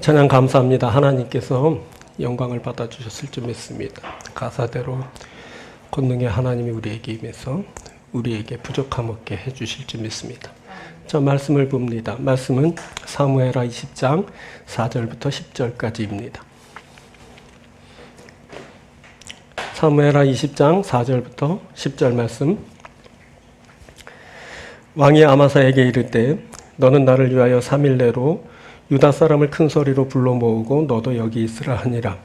찬양 감사합니다. 하나님께서 영광을 받아주셨을 줄 믿습니다. 가사대로 권능의 하나님이 우리에게 임해서 우리에게 부족함 없게 해주실 줄 믿습니다. 자, 말씀을 봅니다. 말씀은 사무엘하 20장 4절부터 10절까지입니다. 사무엘하 20장 4절부터 10절 말씀. 왕이 아마사에게 이르되 너는 나를 위하여 3일 내로 유다 사람을 큰 소리로 불러 모으고 너도 여기 있으라 하니라.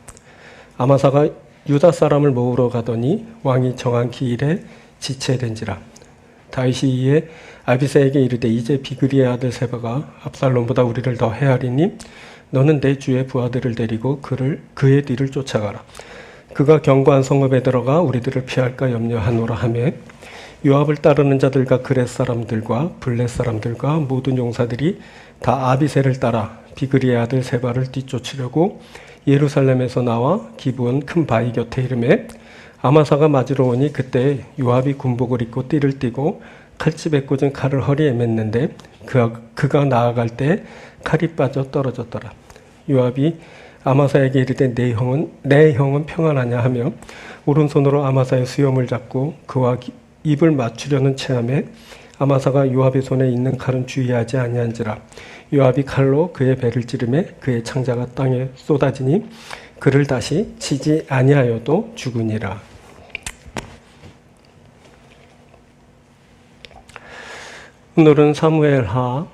아마사가 유다 사람을 모으러 가더니 왕이 정한 기일에 지체된지라. 다윗이 이에 아비새에게 이르되 이제 비그리의 아들 세바가 압살롬보다 우리를 더 헤아리니 너는 내 주의 부하들을 데리고 그의 뒤를 쫓아가라. 그가 견고한 성읍에 들어가 우리들을 피할까 염려하노라 하며 요압을 따르는 자들과 그렛 사람들과 블렛 사람들과 모든 용사들이 다 아비새를 따라 비그리의 아들 세바를 뒤쫓으려고 예루살렘에서 나와 기브온 큰 바위 곁에 이르매 아마사가 맞으러 오니 그때 요압이 군복을 입고 띠를 띠고 칼집에 꽂은 칼을 허리에 맸는데 그가 나아갈 때 칼이 빠져 떨어졌더라. 요압이 아마사에게 이르되 내 형은 평안하냐 하며 오른손으로 아마사의 수염을 잡고 그와 입을 맞추려는 체함에 아마사가 요압의 손에 있는 칼은 주의하지 아니한지라. 요압이 칼로 그의 배를 찌르매 그의 창자가 땅에 쏟아지니 그를 다시 치지 아니하여도 죽으니라. 오늘은 사무엘하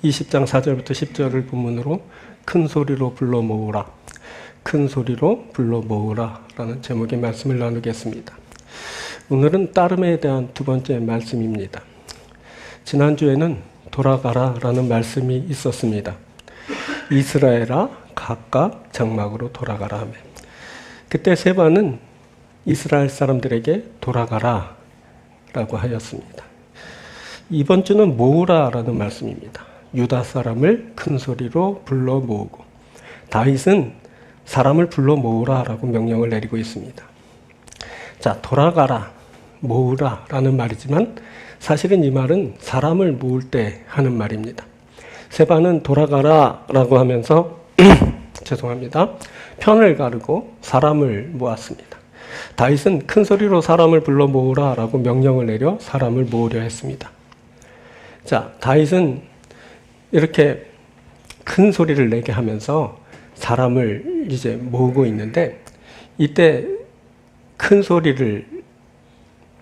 20장 4절부터 10절을 본문으로 큰 소리로 불러 모으라, 큰 소리로 불러 모으라 라는 제목의 말씀을 나누겠습니다. 오늘은 따름에 대한 두 번째 말씀입니다. 지난주에는 돌아가라 라는 말씀이 있었습니다. 이스라엘아 각각 장막으로 돌아가라 하며 그때 세바는 이스라엘 사람들에게 돌아가라 라고 하였습니다. 이번 주는 모으라 라는 말씀입니다. 유다 사람을 큰 소리로 불러 모으고 다윗은 사람을 불러 모으라 라고 명령을 내리고 있습니다. 자, 돌아가라, 모으라 라는 말이지만 사실은 이 말은 사람을 모을 때 하는 말입니다. 세바는 돌아가라 라고 하면서 죄송합니다. 편을 가르고 사람을 모았습니다. 다윗은 큰 소리로 사람을 불러 모으라 라고 명령을 내려 사람을 모으려 했습니다. 자, 다윗은 이렇게 큰 소리를 내게 하면서 사람을 이제 모으고 있는데 이때 큰 소리를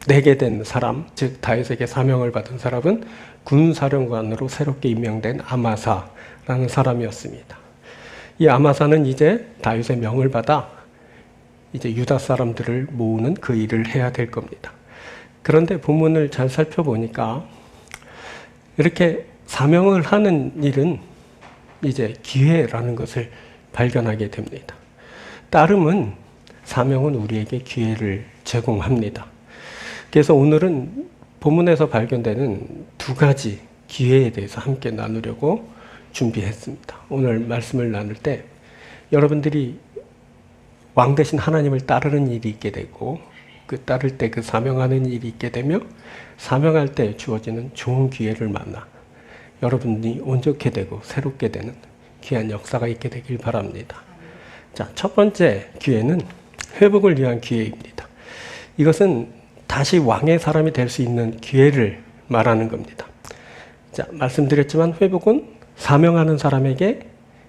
내게 된 사람, 즉 다윗에게 사명을 받은 사람은 군사령관으로 새롭게 임명된 아마사라는 사람이었습니다. 이 아마사는 이제 다윗의 명을 받아 이제 유다 사람들을 모으는 그 일을 해야 될 겁니다. 그런데 본문을 잘 살펴보니까 이렇게 사명을 하는 일은 이제 기회라는 것을 발견하게 됩니다. 따름은 사명은 우리에게 기회를 제공합니다. 그래서 오늘은 본문에서 발견되는 두 가지 기회에 대해서 함께 나누려고 준비했습니다. 오늘 말씀을 나눌 때 여러분들이 왕 대신 하나님을 따르는 일이 있게 되고 그 따를 때 그 사명하는 일이 있게 되며 사명할 때 주어지는 좋은 기회를 만나 여러분이 온전케 되고 새롭게 되는 귀한 역사가 있게 되길 바랍니다. 자, 첫 번째 기회는 회복을 위한 기회입니다. 이것은 다시 왕의 사람이 될 수 있는 기회를 말하는 겁니다. 자, 말씀드렸지만 회복은 사명하는 사람에게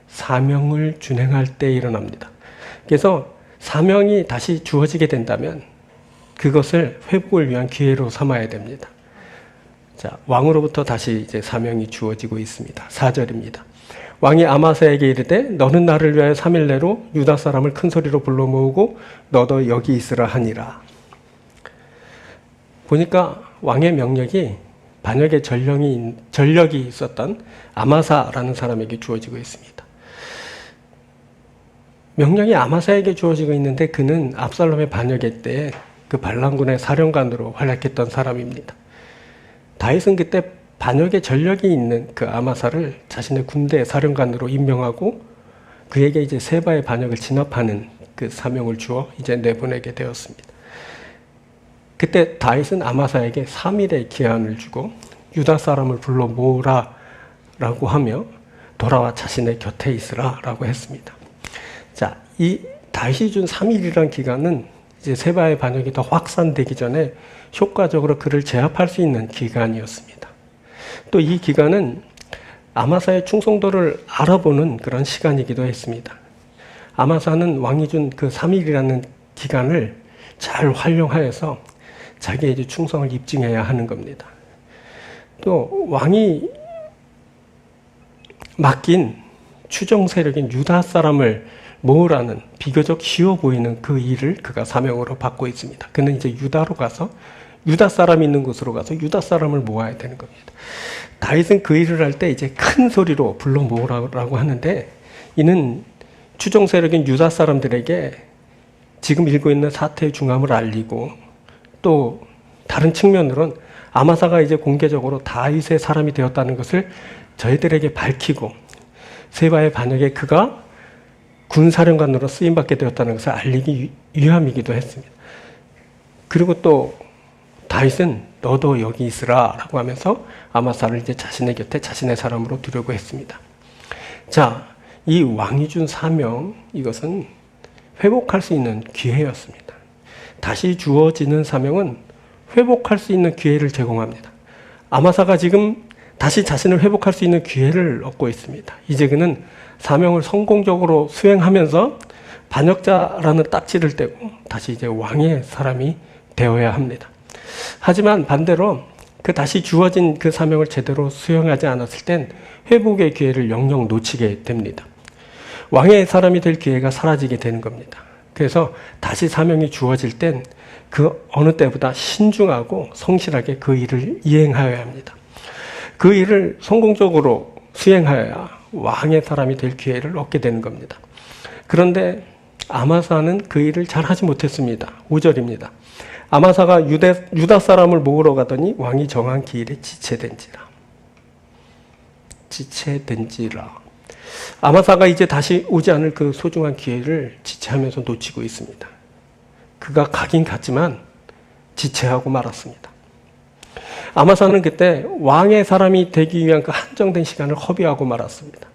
사명을 준행할 때 일어납니다. 그래서 사명이 다시 주어지게 된다면 그것을 회복을 위한 기회로 삼아야 됩니다. 자, 왕으로부터 다시 이제 사명이 주어지고 있습니다. 4절입니다. 왕이 아마사에게 이르되 너는 나를 위하여 3일 내로 유다 사람을 큰 소리로 불러 모으고 너도 여기 있으라 하니라. 보니까 왕의 명령이 반역의 전력이 있었던 아마사라는 사람에게 주어지고 있습니다. 명령이 아마사에게 주어지고 있는데 그는 압살롬의 반역의 때 그 반란군의 사령관으로 활약했던 사람입니다. 다윗은 그때 반역의 전력이 있는 그 아마사를 자신의 군대 사령관으로 임명하고 그에게 이제 세바의 반역을 진압하는 그 사명을 주어 이제 내보내게 되었습니다. 그때 다윗은 아마사에게 3일의 기한을 주고 유다 사람을 불러 모으라 라고 하며 돌아와 자신의 곁에 있으라라고 했습니다. 자, 이 다윗이 준 3일이란 기간은 이제 세바의 반역이 더 확산되기 전에 효과적으로 그를 제압할 수 있는 기간이었습니다. 또 이 기간은 아마사의 충성도를 알아보는 그런 시간이기도 했습니다. 아마사는 왕이 준 그 3일이라는 기간을 잘 활용하여서 자기의 이제 충성을 입증해야 하는 겁니다. 또 왕이 맡긴 추종 세력인 유다 사람을 모으라는 비교적 쉬워 보이는 그 일을 그가 사명으로 받고 있습니다. 그는 이제 유다로 가서 유다 사람이 있는 곳으로 가서 유다 사람을 모아야 되는 겁니다. 다윗은 그 일을 할 때 이제 큰 소리로 불러 모으라고 하는데, 이는 추종 세력인 유다 사람들에게 지금 일고 있는 사태의 중함을 알리고, 또 다른 측면으로는 아마사가 이제 공개적으로 다윗의 사람이 되었다는 것을 저희들에게 밝히고, 세바의 반역에 그가 군사령관으로 쓰임받게 되었다는 것을 알리기 위함이기도 했습니다. 그리고 또 다윗은 너도 여기 있으라 라고 하면서 아마사를 이제 자신의 곁에 자신의 사람으로 두려고 했습니다. 자, 이 왕이 준 사명, 이것은 회복할 수 있는 기회였습니다. 다시 주어지는 사명은 회복할 수 있는 기회를 제공합니다. 아마사가 지금 다시 자신을 회복할 수 있는 기회를 얻고 있습니다. 이제 그는 사명을 성공적으로 수행하면서 반역자라는 딱지를 떼고 다시 이제 왕의 사람이 되어야 합니다. 하지만 반대로 그 다시 주어진 그 사명을 제대로 수행하지 않았을 땐 회복의 기회를 영영 놓치게 됩니다. 왕의 사람이 될 기회가 사라지게 되는 겁니다. 그래서 다시 사명이 주어질 땐 그 어느 때보다 신중하고 성실하게 그 일을 이행하여야 합니다. 그 일을 성공적으로 수행하여야 왕의 사람이 될 기회를 얻게 되는 겁니다. 그런데 아마사는 그 일을 잘 하지 못했습니다. 5절입니다. 아마사가 유다 사람을 모으러 가더니 왕이 정한 기일에 지체된지라. 아마사가 이제 다시 오지 않을 그 소중한 기회를 지체하면서 놓치고 있습니다. 그가 가긴 갔지만 지체하고 말았습니다. 아마사는 그때 왕의 사람이 되기 위한 그 한정된 시간을 허비하고 말았습니다.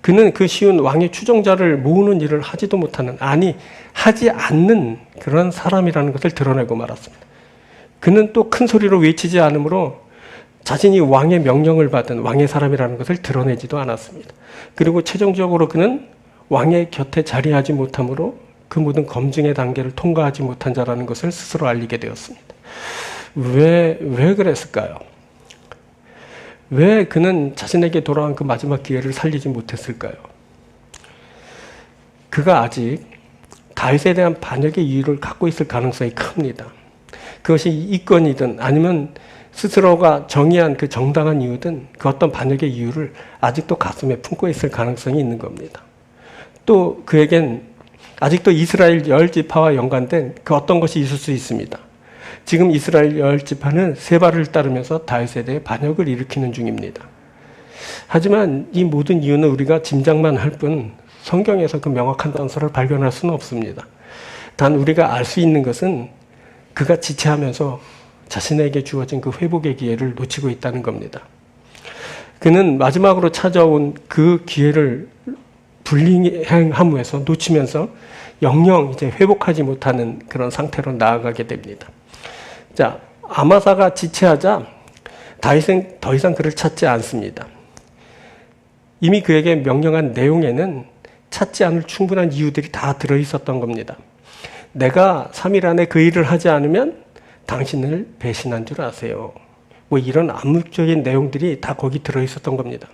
그는 그 쉬운 왕의 추종자를 모으는 일을 하지도 못하는, 아니 하지 않는 그런 사람이라는 것을 드러내고 말았습니다. 그는 또 큰 소리로 외치지 않으므로 자신이 왕의 명령을 받은 왕의 사람이라는 것을 드러내지도 않았습니다. 그리고 최종적으로 그는 왕의 곁에 자리하지 못함으로 그 모든 검증의 단계를 통과하지 못한 자라는 것을 스스로 알리게 되었습니다. 왜 그랬을까요? 왜 그는 자신에게 돌아온 그 마지막 기회를 살리지 못했을까요? 그가 아직 다윗에 대한 반역의 이유를 갖고 있을 가능성이 큽니다. 그것이 이권이든 아니면 스스로가 정의한 그 정당한 이유든 그 어떤 반역의 이유를 아직도 가슴에 품고 있을 가능성이 있는 겁니다. 또 그에겐 아직도 이스라엘 10지파와 연관된 그 어떤 것이 있을 수 있습니다. 지금 이스라엘 10지파는 세바를 따르면서 다윗에 대해 반역을 일으키는 중입니다. 하지만 이 모든 이유는 우리가 짐작만 할 뿐 성경에서 그 명확한 단서를 발견할 수는 없습니다. 단 우리가 알 수 있는 것은 그가 지체하면서 자신에게 주어진 그 회복의 기회를 놓치고 있다는 겁니다. 그는 마지막으로 찾아온 그 기회를 불이행함에서 놓치면서 영영 이제 회복하지 못하는 그런 상태로 나아가게 됩니다. 자, 아마사가 지체하자 다윗은 더 이상 그를 찾지 않습니다. 이미 그에게 명령한 내용에는 찾지 않을 충분한 이유들이 다 들어있었던 겁니다. 내가 3일 안에 그 일을 하지 않으면 당신을 배신한 줄 아세요. 뭐 이런 암묵적인 내용들이 다 거기 들어있었던 겁니다.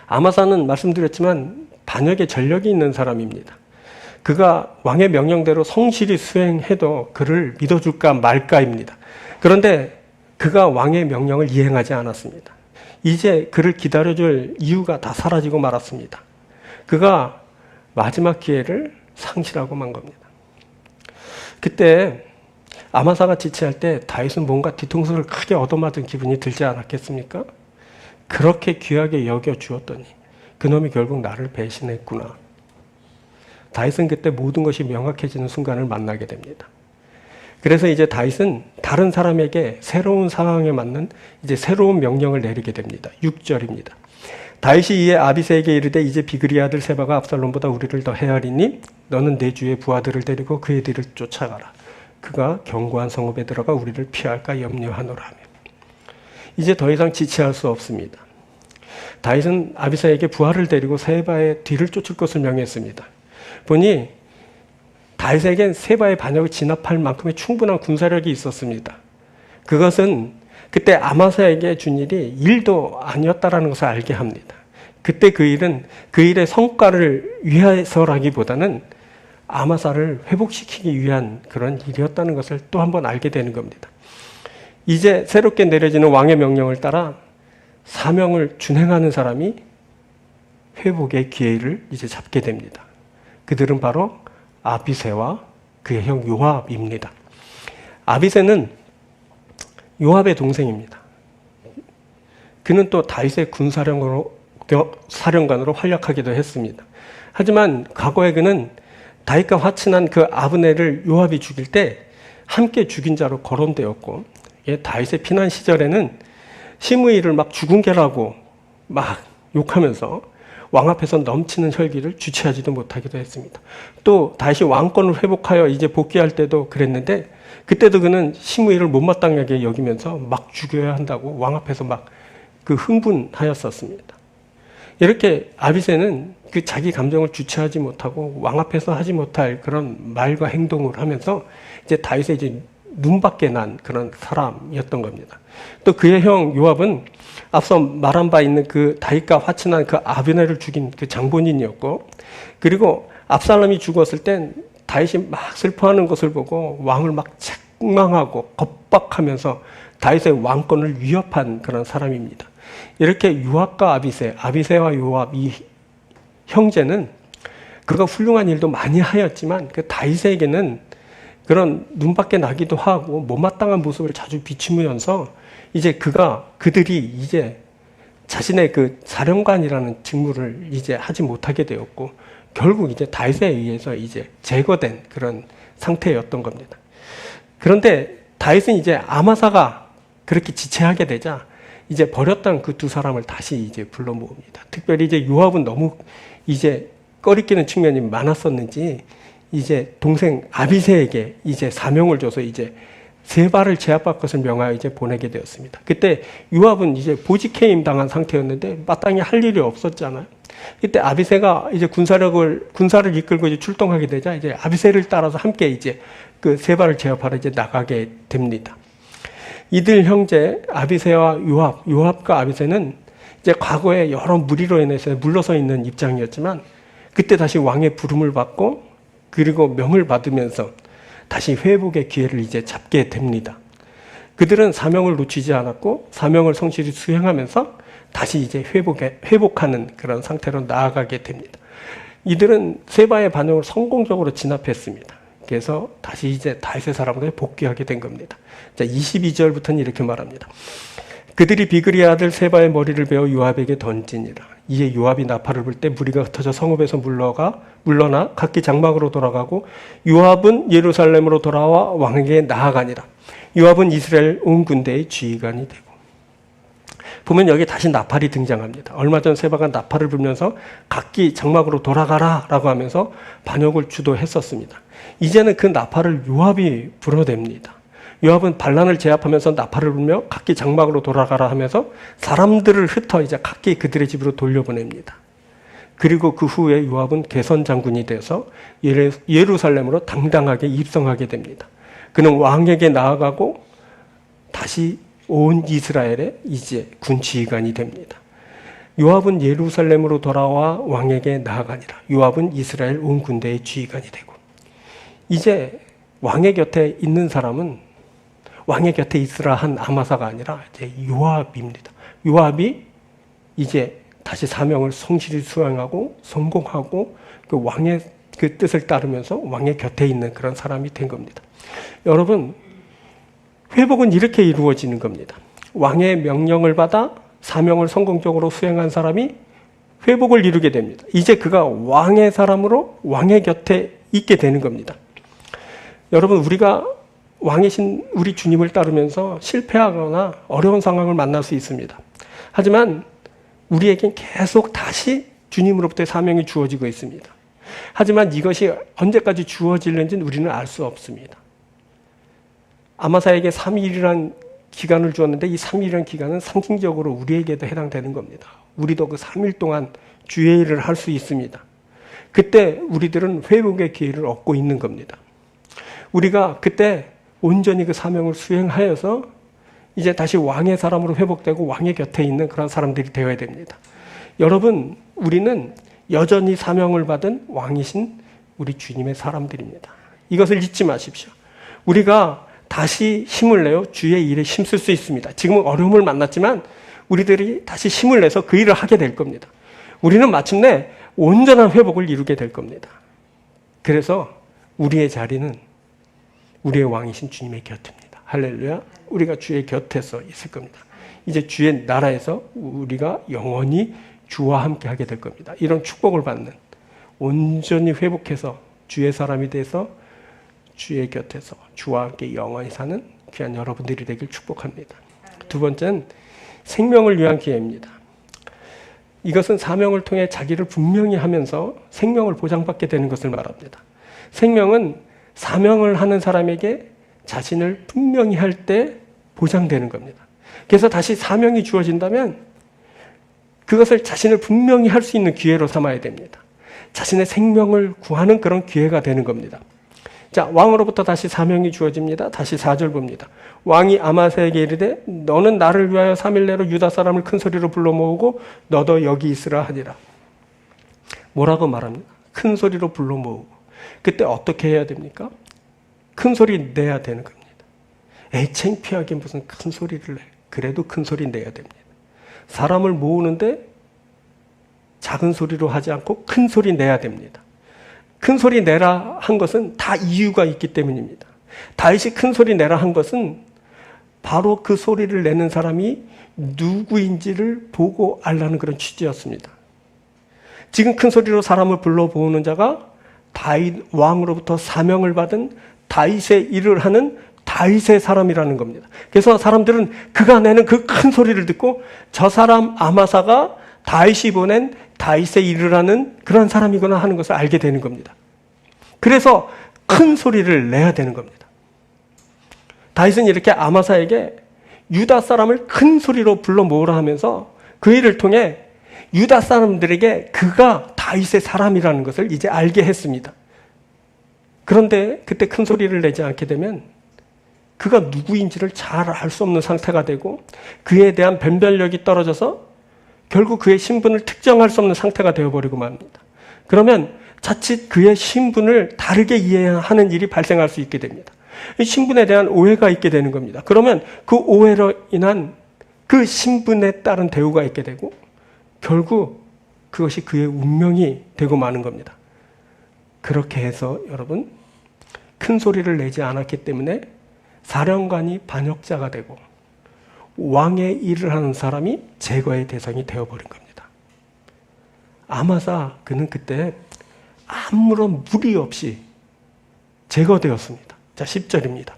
아마사는 말씀드렸지만 반역의 전력이 있는 사람입니다. 그가 왕의 명령대로 성실히 수행해도 그를 믿어줄까 말까입니다. 그런데 그가 왕의 명령을 이행하지 않았습니다. 이제 그를 기다려줄 이유가 다 사라지고 말았습니다. 그가 마지막 기회를 상실하고 만 겁니다. 그때 아마사가 지체할 때 다윗은 뭔가 뒤통수를 크게 얻어맞은 기분이 들지 않았겠습니까? 그렇게 귀하게 여겨주었더니 그놈이 결국 나를 배신했구나. 다윗은 그때 모든 것이 명확해지는 순간을 만나게 됩니다. 그래서 이제 다윗은 다른 사람에게 새로운 상황에 맞는 이제 새로운 명령을 내리게 됩니다. 6절입니다. 다윗이 이에 아비새에게 이르되 이제 비그리 아들 세바가 압살롬보다 우리를 더 헤아리니 너는 내 주의 부하들을 데리고 그의 뒤를 쫓아가라. 그가 견고한 성읍에 들어가 우리를 피할까 염려하노라 하며. 이제 더 이상 지체할 수 없습니다. 다윗은 아비새에게 부하를 데리고 세바의 뒤를 쫓을 것을 명했습니다. 보니 다윗에겐 세바의 반역을 진압할 만큼의 충분한 군사력이 있었습니다. 그것은 그때 아마사에게 준 일이 1도 아니었다라는 것을 알게 합니다. 그때 그 일은 그 일의 성과를 위해서라기보다는 아마사를 회복시키기 위한 그런 일이었다는 것을 또 한 번 알게 되는 겁니다. 이제 새롭게 내려지는 왕의 명령을 따라 사명을 준행하는 사람이 회복의 기회를 이제 잡게 됩니다. 그들은 바로 아비새와 그의 형 요압입니다. 아비새는 요압의 동생입니다. 그는 또 다윗의 군사령관으로 활약하기도 했습니다. 하지만 과거에 그는 다윗과 화친한 그 아브넬을 요압이 죽일 때 함께 죽인 자로 거론되었고, 다윗의 피난 시절에는 시므이를 막 죽은 개라고 막 욕하면서 왕 앞에서 넘치는 혈기를 주체하지도 못하기도 했습니다. 또 다시 왕권을 회복하여 이제 복귀할 때도 그랬는데, 그때도 그는 시므이를 못마땅하게 여기면서 막 죽여야 한다고 왕 앞에서 막 그 흥분하였었습니다. 이렇게 아비새는 그 자기 감정을 주체하지 못하고 왕 앞에서 하지 못할 그런 말과 행동을 하면서 이제 다윗의 이제 눈밖에 난 그런 사람이었던 겁니다. 또 그의 형 요압은 앞서 말한 바 있는 그 다윗과 화친한 그 아브넬을 죽인 그 장본인이었고, 그리고 압살롬이 죽었을 땐 다윗이 막 슬퍼하는 것을 보고 왕을 막 책망하고 겁박하면서 다윗의 왕권을 위협한 그런 사람입니다. 이렇게 요압과 아비새와 요압 이 형제는 그가 훌륭한 일도 많이 하였지만 그 다윗에게는 그런 눈밖에 나기도 하고 못마땅한 모습을 자주 비추면서 이제 그들이 이제 자신의 그 사령관이라는 직무를 이제 하지 못하게 되었고, 결국 이제 다윗에 의해서 이제 제거된 그런 상태였던 겁니다. 그런데 다윗은 이제 아마사가 그렇게 지체하게 되자 이제 버렸던 그 두 사람을 다시 이제 불러 모읍니다. 특별히 이제 요압은 너무 이제 꺼리끼는 측면이 많았었는지 이제 동생 아비새에게 이제 사명을 줘서 이제 세바를 제압할 것을 명하여 이제 보내게 되었습니다. 그때 요압은 이제 보직해임 당한 상태였는데 마땅히 할 일이 없었잖아요. 이때 아비새가 이제 군사를 이끌고 이제 출동하게 되자 이제 아비새를 따라서 함께 이제 그 세바를 제압하러 이제 나가게 됩니다. 이들 형제 아비새와 요압과 아비새는 이제 과거에 여러 무리로 인해서 물러서 있는 입장이었지만 그때 다시 왕의 부름을 받고 그리고 명을 받으면서 다시 회복의 기회를 이제 잡게 됩니다. 그들은 사명을 놓치지 않았고 사명을 성실히 수행하면서 다시 이제 회복하는 그런 상태로 나아가게 됩니다. 이들은 세바의 반역을 성공적으로 진압했습니다. 그래서 다시 이제 다윗의 사람들이 복귀하게 된 겁니다. 자, 22절부터는 이렇게 말합니다. 그들이 비그리 아들 세바의 머리를 베어 요압에게 던지니라. 이에 요압이 나팔을 불 때 무리가 흩어져 성읍에서 물러나 각기 장막으로 돌아가고 요압은 예루살렘으로 돌아와 왕에게 나아가니라. 요압은 이스라엘 온 군대의 지휘관이 되고. 보면 여기 다시 나팔이 등장합니다. 얼마 전 세바가 나팔을 불면서 각기 장막으로 돌아가라 라고 하면서 반역을 주도했었습니다. 이제는 그 나팔을 요압이 불어댑니다. 요압은 반란을 제압하면서 나팔을 불며 각기 장막으로 돌아가라 하면서 사람들을 흩어 이제 각기 그들의 집으로 돌려보냅니다. 그리고 그 후에 요압은 개선 장군이 되어서 예루살렘으로 당당하게 입성하게 됩니다. 그는 왕에게 나아가고 다시 온 이스라엘의 이제 군 지휘관이 됩니다. 요압은 예루살렘으로 돌아와 왕에게 나아가니라. 요압은 이스라엘 온 군대의 지휘관이 되고. 이제 왕의 곁에 있는 사람은 왕의 곁에 있으라 한 아마사가 아니라 이제 요압입니다. 요압이 이제 다시 사명을 성실히 수행하고 성공하고 그 왕의 그 뜻을 따르면서 왕의 곁에 있는 그런 사람이 된 겁니다. 여러분, 회복은 이렇게 이루어지는 겁니다. 왕의 명령을 받아 사명을 성공적으로 수행한 사람이 회복을 이루게 됩니다. 이제 그가 왕의 사람으로 왕의 곁에 있게 되는 겁니다. 여러분, 우리가 왕이신 우리 주님을 따르면서 실패하거나 어려운 상황을 만날 수 있습니다. 하지만 우리에겐 계속 다시 주님으로부터의 사명이 주어지고 있습니다. 하지만 이것이 언제까지 주어질는지는 우리는 알 수 없습니다. 아마사에게 3일이라는 기간을 주었는데 이 3일이라는 기간은 상징적으로 우리에게도 해당되는 겁니다. 우리도 그 3일 동안 주의 일을 할 수 있습니다. 그때 우리들은 회복의 기회를 얻고 있는 겁니다. 우리가 그때 온전히 그 사명을 수행하여서 이제 다시 왕의 사람으로 회복되고 왕의 곁에 있는 그런 사람들이 되어야 됩니다. 여러분, 우리는 여전히 사명을 받은 왕이신 우리 주님의 사람들입니다. 이것을 잊지 마십시오. 우리가 다시 힘을 내어 주의 일에 힘쓸 수 있습니다. 지금은 어려움을 만났지만 우리들이 다시 힘을 내서 그 일을 하게 될 겁니다. 우리는 마침내 온전한 회복을 이루게 될 겁니다. 그래서 우리의 자리는 우리의 왕이신 주님의 곁입니다. 할렐루야. 우리가 주의 곁에서 있을 겁니다. 이제 주의 나라에서 우리가 영원히 주와 함께 하게 될 겁니다. 이런 축복을 받는, 온전히 회복해서 주의 사람이 돼서 주의 곁에서 주와 함께 영원히 사는 귀한 여러분들이 되길 축복합니다. 두 번째는 생명을 위한 기회입니다. 이것은 사명을 통해 자기를 분명히 하면서 생명을 보장받게 되는 것을 말합니다. 생명은 사명을 하는 사람에게 자신을 분명히 할 때 보장되는 겁니다. 그래서 다시 사명이 주어진다면 그것을 자신을 분명히 할 수 있는 기회로 삼아야 됩니다. 자신의 생명을 구하는 그런 기회가 되는 겁니다. 자, 왕으로부터 다시 사명이 주어집니다. 다시 4절 봅니다. 왕이 아마사에게 이르되 너는 나를 위하여 3일 내로 유다 사람을 큰 소리로 불러 모으고 너도 여기 있으라 하니라. 뭐라고 말합니까? 큰 소리로 불러 모으고. 그때 어떻게 해야 됩니까? 큰 소리 내야 되는 겁니다. 에이, 창피하게 무슨 큰 소리를 내. 그래도 큰 소리 내야 됩니다. 사람을 모으는데 작은 소리로 하지 않고 큰 소리 내야 됩니다. 큰 소리 내라 한 것은 다 이유가 있기 때문입니다. 다윗이 큰 소리 내라 한 것은 바로 그 소리를 내는 사람이 누구인지를 보고 알라는 그런 취지였습니다. 지금 큰 소리로 사람을 불러 모으는 자가 다윗 왕으로부터 사명을 받은 다윗의 일을 하는 다윗의 사람이라는 겁니다. 그래서 사람들은 그가 내는 그 큰 소리를 듣고 저 사람 아마사가 다윗이 보낸 다윗의 일을 하는 그런 사람이구나 하는 것을 알게 되는 겁니다. 그래서 큰 소리를 내야 되는 겁니다. 다윗은 이렇게 아마사에게 유다 사람을 큰 소리로 불러 모으라 하면서 그 일을 통해 유다 사람들에게 그가 다윗의 사람이라는 것을 이제 알게 했습니다. 그런데 그때 큰 소리를 내지 않게 되면 그가 누구인지를 잘 알 수 없는 상태가 되고 그에 대한 변별력이 떨어져서 결국 그의 신분을 특정할 수 없는 상태가 되어버리고 맙니다. 그러면 자칫 그의 신분을 다르게 이해하는 일이 발생할 수 있게 됩니다. 이 신분에 대한 오해가 있게 되는 겁니다. 그러면 그 오해로 인한 그 신분에 따른 대우가 있게 되고 결국 그것이 그의 운명이 되고 마는 겁니다. 그렇게 해서 여러분, 큰 소리를 내지 않았기 때문에 사령관이 반역자가 되고 왕의 일을 하는 사람이 제거의 대상이 되어버린 겁니다. 아마사 그는 그때 아무런 무리 없이 제거되었습니다. 자, 10절입니다.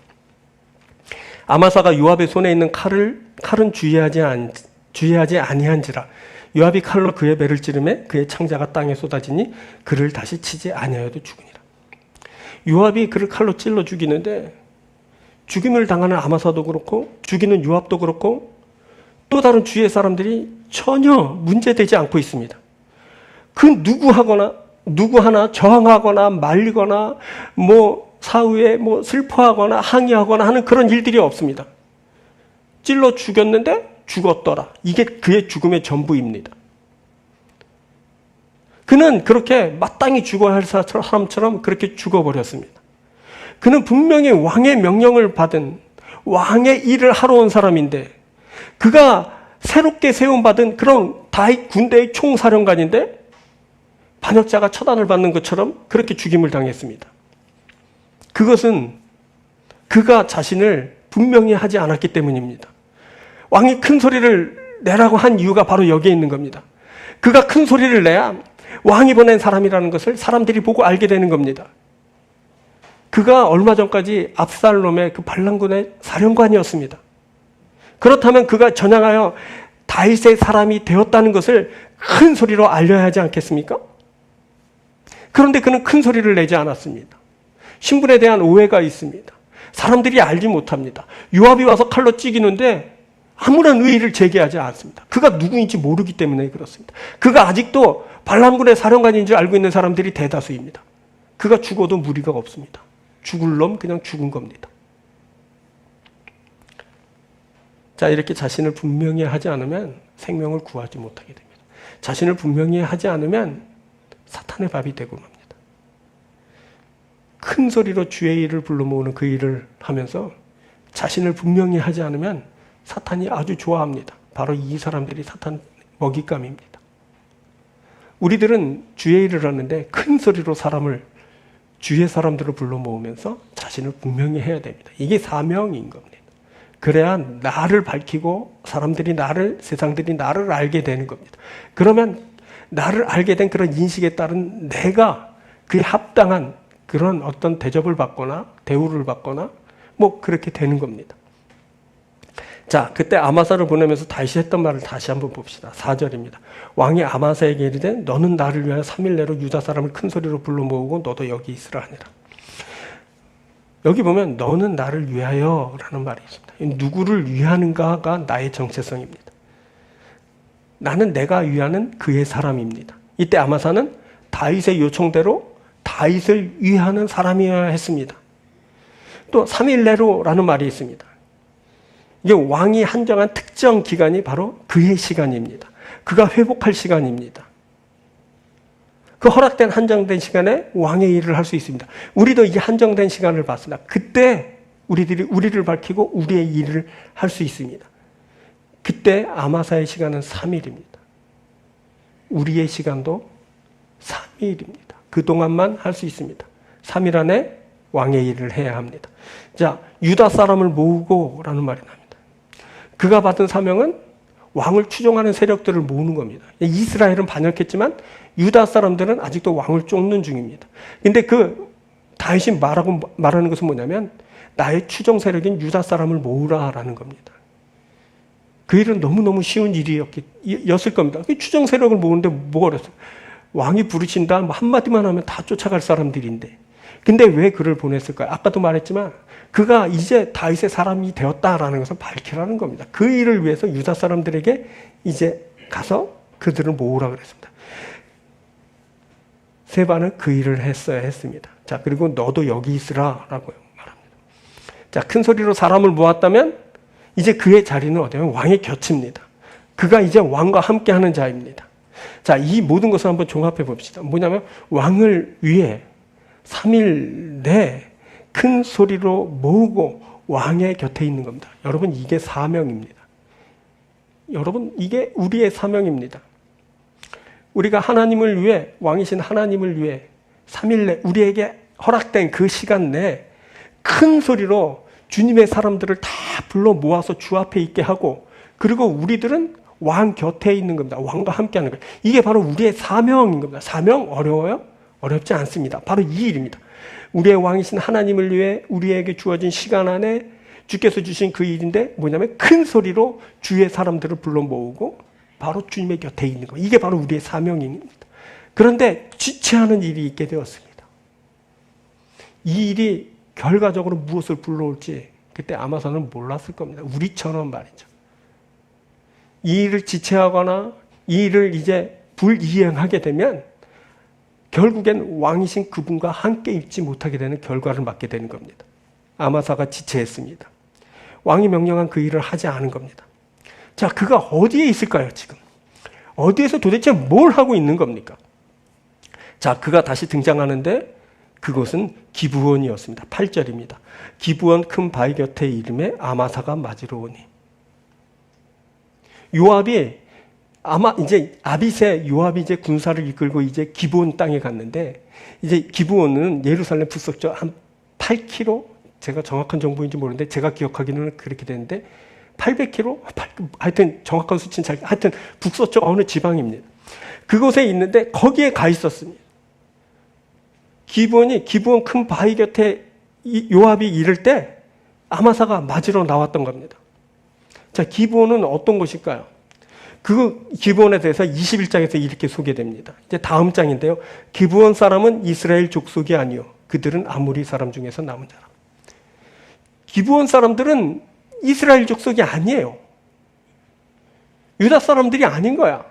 아마사가 요압의 손에 있는 칼은 주의하지 아니한지라 요압이 칼로 그의 배를 찌르매 그의 창자가 땅에 쏟아지니 그를 다시 치지 아니하여도 죽으니라. 요압이 그를 칼로 찔러 죽이는데 죽임을 당하는 아마사도 그렇고 죽이는 요압도 그렇고 또 다른 주위의 사람들이 전혀 문제되지 않고 있습니다. 그 누구 하나 저항하거나 말리거나 사후에 슬퍼하거나 항의하거나 하는 그런 일들이 없습니다. 찔러 죽였는데 죽었더라. 이게 그의 죽음의 전부입니다. 그는 그렇게 마땅히 죽어야 할 사람처럼 그렇게 죽어버렸습니다. 그는 분명히 왕의 명령을 받은 왕의 일을 하러 온 사람인데 그가 새롭게 세움받은 그런 다윗 군대의 총사령관인데 반역자가 처단을 받는 것처럼 그렇게 죽임을 당했습니다. 그것은 그가 자신을 분명히 하지 않았기 때문입니다. 왕이 큰 소리를 내라고 한 이유가 바로 여기에 있는 겁니다. 그가 큰 소리를 내야 왕이 보낸 사람이라는 것을 사람들이 보고 알게 되는 겁니다. 그가 얼마 전까지 압살롬의 그 반란군의 사령관이었습니다. 그렇다면 그가 전향하여 다윗의 사람이 되었다는 것을 큰 소리로 알려야 하지 않겠습니까? 그런데 그는 큰 소리를 내지 않았습니다. 신분에 대한 오해가 있습니다. 사람들이 알지 못합니다. 요압이 와서 칼로 찌기는데 아무런 의의를 제기하지 않습니다. 그가 누구인지 모르기 때문에 그렇습니다. 그가 아직도 발람군의 사령관인 줄 알고 있는 사람들이 대다수입니다. 그가 죽어도 무리가 없습니다. 죽을 놈 그냥 죽은 겁니다. 자, 이렇게 자신을 분명히 하지 않으면 생명을 구하지 못하게 됩니다. 자신을 분명히 하지 않으면 사탄의 밥이 되고 맙니다. 큰 소리로 주의 일을 불러 모으는 그 일을 하면서 자신을 분명히 하지 않으면 사탄이 아주 좋아합니다. 바로 이 사람들이 사탄 먹잇감입니다. 우리들은 주의 일을 하는데 큰 소리로 주의 사람들을 불러 모으면서 자신을 분명히 해야 됩니다. 이게 사명인 겁니다. 그래야 나를 밝히고 세상들이 나를 알게 되는 겁니다. 그러면 나를 알게 된 그런 인식에 따른 내가 그에 합당한 그런 어떤 대접을 받거나 대우를 받거나 뭐 그렇게 되는 겁니다. 자, 그때 아마사를 보내면서 다시 했던 말을 다시 한번 봅시다. 4절입니다. 왕이 아마사에게 이르되 너는 나를 위하여 3일 내로 유다 사람을 큰 소리로 불러 모으고 너도 여기 있으라 하니라. 여기 보면 너는 나를 위하여 라는 말이 있습니다. 누구를 위하는가가 나의 정체성입니다. 나는 내가 위하는 그의 사람입니다. 이때 아마사는 다윗의 요청대로 다윗을 위하는 사람이어야 했습니다. 또 3일 내로라는 말이 있습니다. 이게 왕이 한정한 특정 기간이 바로 그의 시간입니다. 그가 회복할 시간입니다. 그 허락된 한정된 시간에 왕의 일을 할 수 있습니다. 우리도 이 한정된 시간을 받습니다. 그때 우리를 밝히고 우리의 일을 할 수 있습니다. 그때 아마사의 시간은 3일입니다. 우리의 시간도 3일입니다. 그동안만 할 수 있습니다. 3일 안에 왕의 일을 해야 합니다. 자, 유다 사람을 모으고라는 말이 납니다. 그가 받은 사명은 왕을 추종하는 세력들을 모으는 겁니다. 이스라엘은 반역했지만 유다 사람들은 아직도 왕을 쫓는 중입니다. 근데 다윗이 말하는 것은 뭐냐면 나의 추종 세력인 유다 사람을 모으라라는 겁니다. 그 일은 너무너무 쉬운 일이었을 겁니다. 추종 세력을 모으는데 뭐가 어렸어요? 왕이 부르신다 한마디만 하면 다 쫓아갈 사람들인데 근데 왜 그를 보냈을까요? 아까도 말했지만 그가 이제 다윗의 사람이 되었다라는 것을 밝히라는 겁니다. 그 일을 위해서 유다 사람들에게 이제 가서 그들을 모으라 그랬습니다. 세바는 그 일을 했어야 했습니다. 자, 그리고 너도 여기 있으라라고 말합니다. 자, 큰 소리로 사람을 모았다면 이제 그의 자리는 어디냐면 왕의 곁입니다. 그가 이제 왕과 함께하는 자입니다. 자, 이 모든 것을 한번 종합해 봅시다. 뭐냐면 왕을 위해 3일 내 큰 소리로 모으고 왕의 곁에 있는 겁니다. 여러분, 이게 사명입니다. 여러분, 이게 우리의 사명입니다. 우리가 하나님을 위해, 왕이신 하나님을 위해 3일 내 우리에게 허락된 그 시간 내에 큰 소리로 주님의 사람들을 다 불러 모아서 주 앞에 있게 하고, 그리고 우리들은 왕 곁에 있는 겁니다. 왕과 함께 하는 거예요. 이게 바로 우리의 사명인 겁니다. 사명 어려워요? 어렵지 않습니다. 바로 이 일입니다. 우리의 왕이신 하나님을 위해 우리에게 주어진 시간 안에 주께서 주신 그 일인데 뭐냐면 큰 소리로 주의 사람들을 불러 모으고 바로 주님의 곁에 있는 거. 이게 바로 우리의 사명입니다. 그런데 지체하는 일이 있게 되었습니다. 이 일이 결과적으로 무엇을 불러올지 그때 아마사는 몰랐을 겁니다. 우리처럼 말이죠. 이 일을 지체하거나 이 일을 이제 불이행하게 되면 결국엔 왕이신 그분과 함께 있지 못하게 되는 결과를 맞게 되는 겁니다. 아마사가 지체했습니다. 왕이 명령한 그 일을 하지 않은 겁니다. 자, 그가 어디에 있을까요, 지금? 어디에서 도대체 뭘 하고 있는 겁니까? 자, 그가 다시 등장하는데 그곳은 기브온이었습니다. 8절입니다. 기브온 큰 바위 곁에 이름에 아마사가 맞으러 오니. 요압이 요압이 이제 군사를 이끌고 이제 기브온 땅에 갔는데, 이제 기브온은 예루살렘 북서쪽 한 8km, 제가 정확한 정보인지 모르는데 제가 기억하기는 그렇게 되는데 800km? 하여튼 정확한 수치는 하여튼 북서쪽 어느 지방입니다. 그곳에 있는데 거기에 가 있었습니다. 기브온 큰 바위 곁에 요압이 이를 때 아마사가 맞으러 나왔던 겁니다. 자, 기브온은 어떤 곳일까요? 그 기브온에 대해서 21장에서 이렇게 소개됩니다. 이제 다음 장인데요. 기브온 사람은 이스라엘 족속이 아니요 그들은 아모리 사람 중에서 남은 자라. 기브온 사람들은 이스라엘 족속이 아니에요. 유다 사람들이 아닌 거야.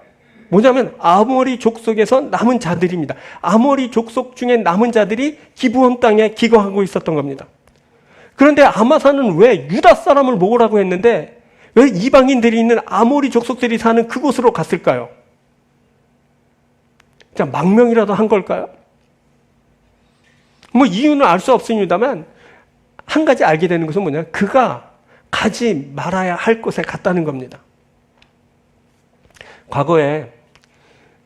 뭐냐면 아모리 족속에서 남은 자들입니다. 아모리 족속 중에 남은 자들이 기브온 땅에 기거하고 있었던 겁니다. 그런데 아마사는 왜 유다 사람을 모으라고 했는데 왜 이방인들이 있는 아모리 족속들이 사는 그곳으로 갔을까요? 자, 망명이라도 한 걸까요? 뭐 이유는 알 수 없습니다만 한 가지 알게 되는 것은 뭐냐? 그가 가지 말아야 할 곳에 갔다는 겁니다. 과거에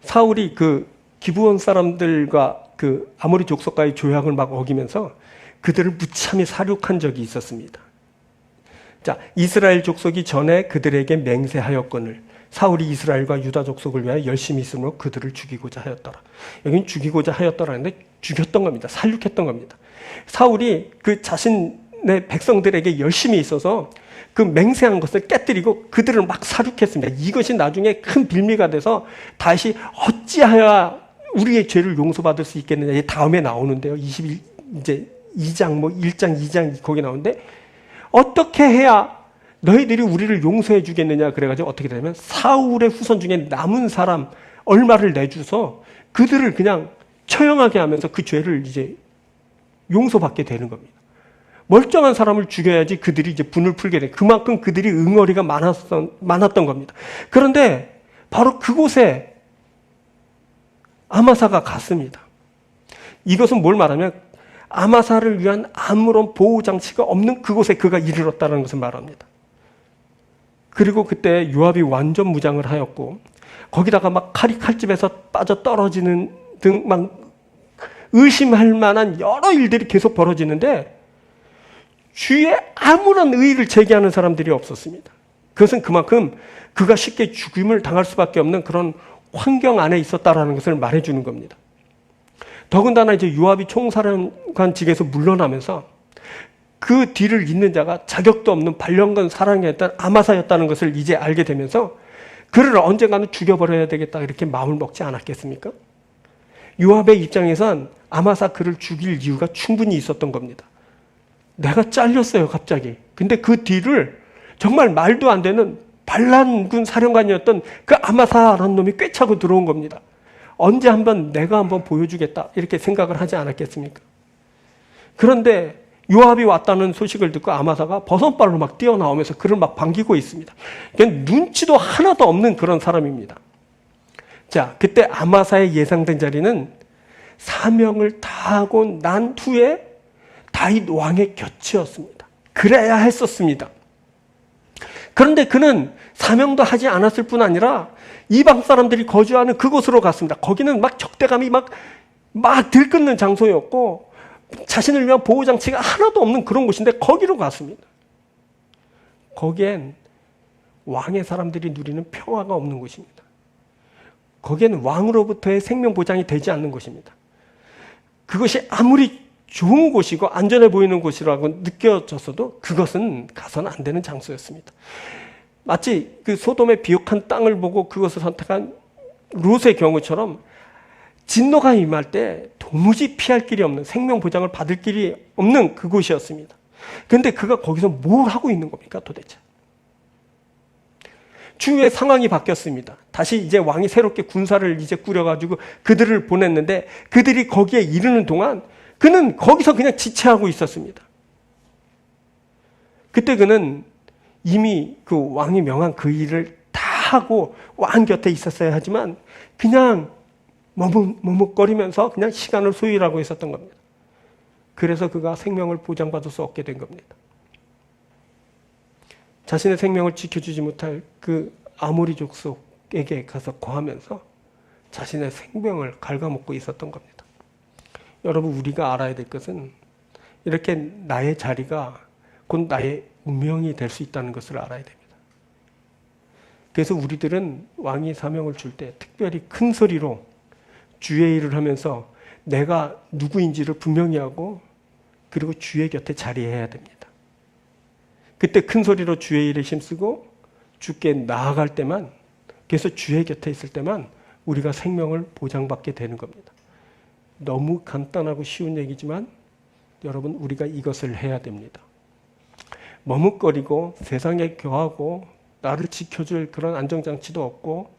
사울이 그 기브온 사람들과 그 아모리 족속과의 조약을 막 어기면서 그들을 무참히 살육한 적이 있었습니다. 자, 이스라엘 족속이 전에 그들에게 맹세하였거늘 사울이 이스라엘과 유다 족속을 위하여 열심히 있으므로 그들을 죽이고자 하였더라. 여기는 죽이고자 하였더라는데 죽였던 겁니다. 살육했던 겁니다. 사울이 그 자신의 백성들에게 열심히 있어서 그 맹세한 것을 깨뜨리고 그들을 막 살육했습니다. 이것이 나중에 큰 빌미가 돼서 다시 어찌하여 우리의 죄를 용서받을 수 있겠느냐. 다음에 나오는데요. 21, 이제 2장, 1장, 2장 거기 나오는데 어떻게 해야 너희들이 우리를 용서해 주겠느냐. 그래가지고 어떻게 되냐면 사울의 후손 중에 남은 사람 얼마를 내주서 그들을 그냥 처형하게 하면서 그 죄를 이제 용서받게 되는 겁니다. 멀쩡한 사람을 죽여야지 그들이 이제 분을 풀게 돼. 그만큼 그들이 응어리가 많았던 겁니다. 그런데 바로 그곳에 아마사가 갔습니다. 이것은 뭘 말하면 아마사를 위한 아무런 보호장치가 없는 그곳에 그가 이르렀다는 것을 말합니다. 그리고 그때 요압이 완전 무장을 하였고 거기다가 막 칼이 칼집에서 빠져 떨어지는 등 막 의심할 만한 여러 일들이 계속 벌어지는데 주위에 아무런 의의를 제기하는 사람들이 없었습니다. 그것은 그만큼 그가 쉽게 죽임을 당할 수밖에 없는 그런 환경 안에 있었다라는 것을 말해주는 겁니다. 더군다나 이제 요압이 총사령관직에서 물러나면서 그 뒤를 잇는 자가 자격도 없는 발령건 사랑이었던 아마사였다는 것을 이제 알게 되면서 그를 언젠가는 죽여버려야 되겠다 이렇게 마음을 먹지 않았겠습니까? 요압의 입장에선 아마사 그를 죽일 이유가 충분히 있었던 겁니다. 내가 잘렸어요, 갑자기. 근데 그 뒤를 정말 말도 안 되는 반란군 사령관이었던 그 아마사라는 놈이 꿰차고 들어온 겁니다. 언제 내가 한번 보여주겠다 이렇게 생각을 하지 않았겠습니까? 그런데 요압이 왔다는 소식을 듣고 아마사가 버선발로 막 뛰어나오면서 그를 막 반기고 있습니다. 그냥 눈치도 하나도 없는 그런 사람입니다. 자, 그때 아마사의 예상된 자리는 사명을 다하고 난 후에 다윗 왕의 곁이었습니다. 그래야 했었습니다. 그런데 그는 사명도 하지 않았을 뿐 아니라 이방 사람들이 거주하는 그곳으로 갔습니다. 거기는 막 적대감이 막 들끓는 장소였고 자신을 위한 보호장치가 하나도 없는 그런 곳인데 거기로 갔습니다. 거기엔 왕의 사람들이 누리는 평화가 없는 곳입니다. 거기에는 왕으로부터의 생명 보장이 되지 않는 곳입니다. 그것이 아무리 좋은 곳이고 안전해 보이는 곳이라고 느껴졌어도 그것은 가서는 안 되는 장소였습니다. 마치 그 소돔의 비옥한 땅을 보고 그것을 선택한 롯의 경우처럼 진노가 임할 때 도무지 피할 길이 없는 생명 보장을 받을 길이 없는 그곳이었습니다. 그런데 그가 거기서 뭘 하고 있는 겁니까 도대체? 추후에 상황이 바뀌었습니다. 다시 이제 왕이 새롭게 군사를 이제 꾸려가지고 그들을 보냈는데 그들이 거기에 이르는 동안 그는 거기서 그냥 지체하고 있었습니다. 그때 그는 이미 그 왕이 명한 그 일을 다 하고 왕 곁에 있었어야 하지만 그냥 머뭇거리면서 그냥 시간을 소유하고 있었던 겁니다. 그래서 그가 생명을 보장받을 수 없게 된 겁니다. 자신의 생명을 지켜주지 못할 그 아모리 족속에게 가서 거하면서 자신의 생명을 갉아먹고 있었던 겁니다. 여러분, 우리가 알아야 될 것은 이렇게 나의 자리가 곧 나의 운명이 될 수 있다는 것을 알아야 됩니다. 그래서 우리들은 왕이 사명을 줄 때 특별히 큰 소리로 주의 일을 하면서 내가 누구인지를 분명히 하고 그리고 주의 곁에 자리해야 됩니다. 그때 큰 소리로 주의 일에 힘쓰고 주께 나아갈 때만 그래서 주의 곁에 있을 때만 우리가 생명을 보장받게 되는 겁니다. 너무 간단하고 쉬운 얘기지만 여러분 우리가 이것을 해야 됩니다. 머뭇거리고 세상에 교하고 나를 지켜줄 그런 안정장치도 없고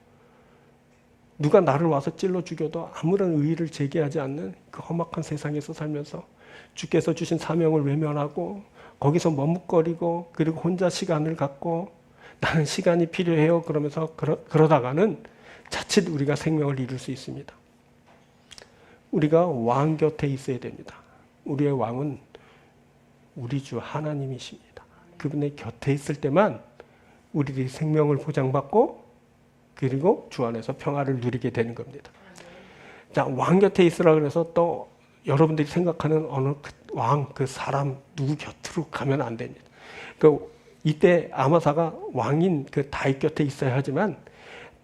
누가 나를 와서 찔러 죽여도 아무런 의의를 제기하지 않는 그 험악한 세상에서 살면서 주께서 주신 사명을 외면하고 거기서 머뭇거리고 그리고 혼자 시간을 갖고 나는 시간이 필요해요 그러면서 그러다가는 자칫 우리가 생명을 잃을 수 있습니다. 우리가 왕 곁에 있어야 됩니다. 우리의 왕은 우리 주 하나님이십니다. 그분의 곁에 있을 때만 우리들이 생명을 보장받고 그리고 주 안에서 평화를 누리게 되는 겁니다. 자, 왕 곁에 있으라 그래서 또 여러분들이 생각하는 어느 왕, 그 사람 누구 곁으로 가면 안 됩니다. 이때 아마사가 왕인 그 다윗 곁에 있어야 하지만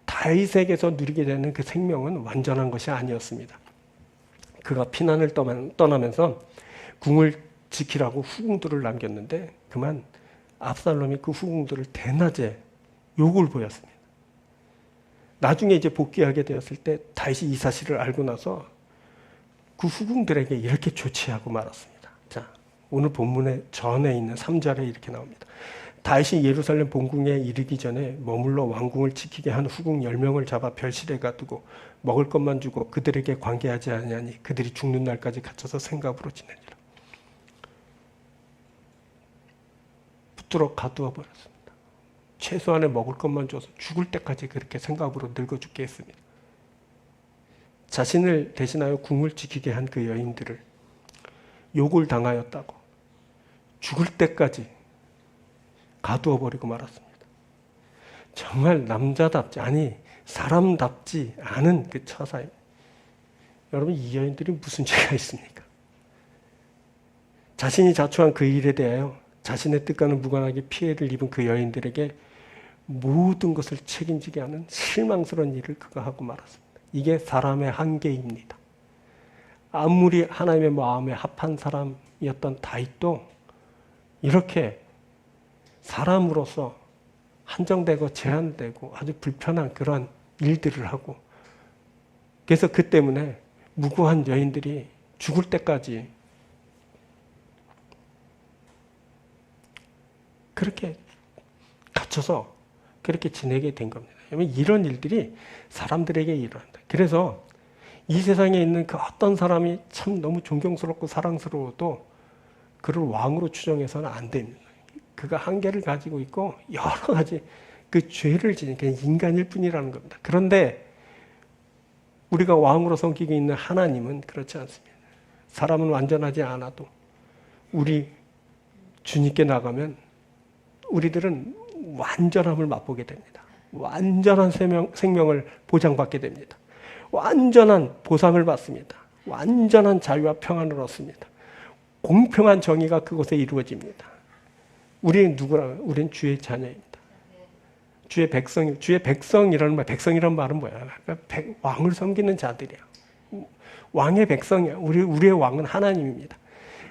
다윗에게서 누리게 되는 그 생명은 완전한 것이 아니었습니다. 그가 피난을 떠나면서 궁을 지키라고 후궁들을 남겼는데 그만 압살롬이 그 후궁들을 대낮에 욕을 보였습니다. 나중에 이제 복귀하게 되었을 때 다윗이 이 사실을 알고 나서 그 후궁들에게 이렇게 조치하고 말았습니다. 자, 오늘 본문의 전에 있는 3절에 이렇게 나옵니다. 다윗이 예루살렘 본궁에 이르기 전에 머물러 왕궁을 지키게 한 후궁 10명을 잡아 별실에 가두고 먹을 것만 주고 그들에게 관계하지 아니하니 그들이 죽는 날까지 갇혀서 생각으로 지내니라. 붙들어 가두어 버렸습니다. 최소한의 먹을 것만 줘서 죽을 때까지 그렇게 생각으로 늙어 죽게 했습니다. 자신을 대신하여 궁을 지키게 한 그 여인들을 욕을 당하였다고 죽을 때까지 가두어 버리고 말았습니다. 정말 남자답지 아니 사람답지 않은 그 처사입니다. 여러분 이 여인들이 무슨 죄가 있습니까? 자신이 자초한 그 일에 대하여 자신의 뜻과는 무관하게 피해를 입은 그 여인들에게 모든 것을 책임지게 하는 실망스러운 일을 그가 하고 말았습니다. 이게 사람의 한계입니다. 아무리 하나님의 마음에 합한 사람이었던 다윗도 이렇게 사람으로서 한정되고 제한되고 아주 불편한 그런 일들을 하고 그래서 그 때문에 무고한 여인들이 죽을 때까지 그렇게 갇혀서 그렇게 지내게 된 겁니다. 이런 일들이 사람들에게 일어난다. 그래서 이 세상에 있는 그 어떤 사람이 참 너무 존경스럽고 사랑스러워도 그를 왕으로 추정해서는 안 됩니다. 그가 한계를 가지고 있고 여러 가지 그 죄를 지닌 그냥 인간일 뿐이라는 겁니다. 그런데 우리가 왕으로 섬기고 있는 하나님은 그렇지 않습니다. 사람은 완전하지 않아도 우리 주님께 나가면 우리들은 완전함을 맛보게 됩니다. 완전한 생명을 보장받게 됩니다. 완전한 보상을 받습니다. 완전한 자유와 평안을 얻습니다. 공평한 정의가 그곳에 이루어집니다. 우리는 누구라고요? 우리는 주의 자녀입니다. 주의 백성, 주의 백성이라는 말, 백성이라는 말은 뭐야? 그러니까 왕을 섬기는 자들이야. 왕의 백성이야. 우리의 왕은 하나님입니다.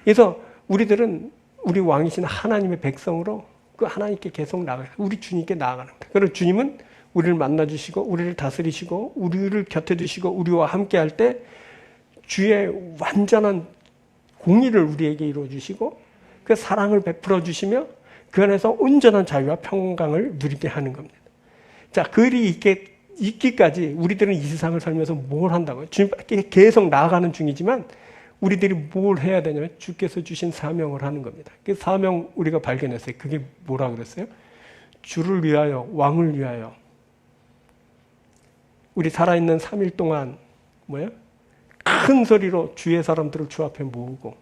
그래서 우리들은 우리 왕이신 하나님의 백성으로 그 하나님께 계속 나가요. 우리 주님께 나아가는 거예요. 그리고 주님은 우리를 만나주시고 우리를 다스리시고 우리를 곁에 두시고 우리와 함께 할 때 주의 완전한 공의를 우리에게 이루어주시고 그 사랑을 베풀어 주시며 그 안에서 온전한 자유와 평강을 누리게 하는 겁니다. 자, 그 일이 있기까지 우리들은 이 세상을 살면서 뭘 한다고요? 주님께 계속 나아가는 중이지만 우리들이 뭘 해야 되냐면 주께서 주신 사명을 하는 겁니다. 그 사명 우리가 발견했어요. 그게 뭐라 그랬어요? 주를 위하여, 왕을 위하여. 우리 살아있는 3일 동안 큰 소리로 주의 사람들을 주 앞에 모으고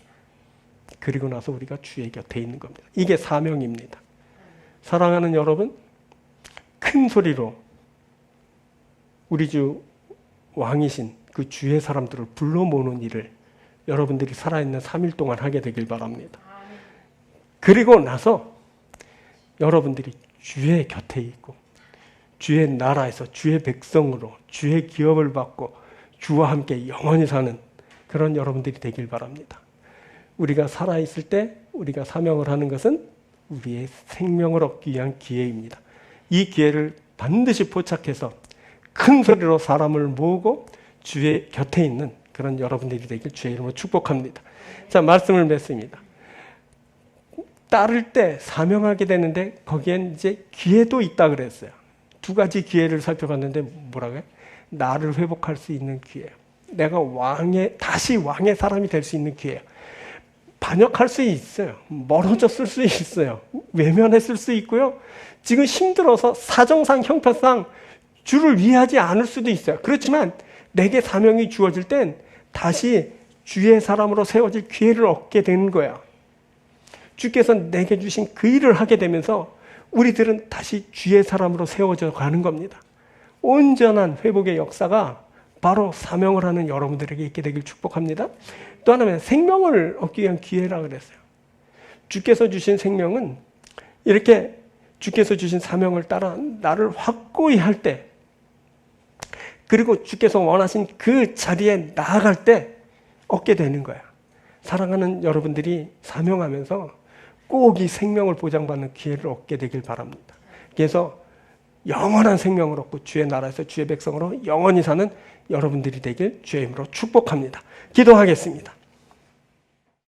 그리고 나서 우리가 주의 곁에 있는 겁니다. 이게 사명입니다. 사랑하는 여러분, 큰 소리로 우리 주 왕이신 그 주의 사람들을 불러 모으는 일을 여러분들이 살아있는 3일 동안 하게 되길 바랍니다. 그리고 나서 여러분들이 주의 곁에 있고 주의 나라에서 주의 백성으로 주의 기업을 받고 주와 함께 영원히 사는 그런 여러분들이 되길 바랍니다. 우리가 살아있을 때 우리가 사명을 하는 것은 우리의 생명을 얻기 위한 기회입니다. 이 기회를 반드시 포착해서 큰 소리로 사람을 모으고 주의 곁에 있는 그런 여러분들이 되길 주의 이름으로 축복합니다. 자, 말씀을 맺습니다. 따를 때 사명하게 되는데 거기엔 이제 기회도 있다 그랬어요. 두 가지 기회를 살펴봤는데 뭐라고 해요? 나를 회복할 수 있는 기회. 내가 다시 왕의 사람이 될 수 있는 기회. 반역할 수 있어요. 멀어졌을 수 있어요. 외면했을 수 있고요. 지금 힘들어서 사정상 형편상 주를 위하지 않을 수도 있어요. 그렇지만 내게 사명이 주어질 땐 다시 주의 사람으로 세워질 기회를 얻게 되는 거야. 주께서 내게 주신 그 일을 하게 되면서 우리들은 다시 주의 사람으로 세워져 가는 겁니다. 온전한 회복의 역사가 바로 사명을 하는 여러분들에게 있게 되길 축복합니다. 또 하나는 생명을 얻기 위한 기회라 그랬어요. 주께서 주신 생명은 이렇게 주께서 주신 사명을 따라 나를 확고히 할 때, 그리고 주께서 원하신 그 자리에 나아갈 때 얻게 되는 거야. 사랑하는 여러분들이 사명하면서 꼭 이 생명을 보장받는 기회를 얻게 되길 바랍니다. 그래서 영원한 생명을 얻고 주의 나라에서 주의 백성으로 영원히 사는 여러분들이 되길 주의 이름으로 축복합니다. 기도하겠습니다.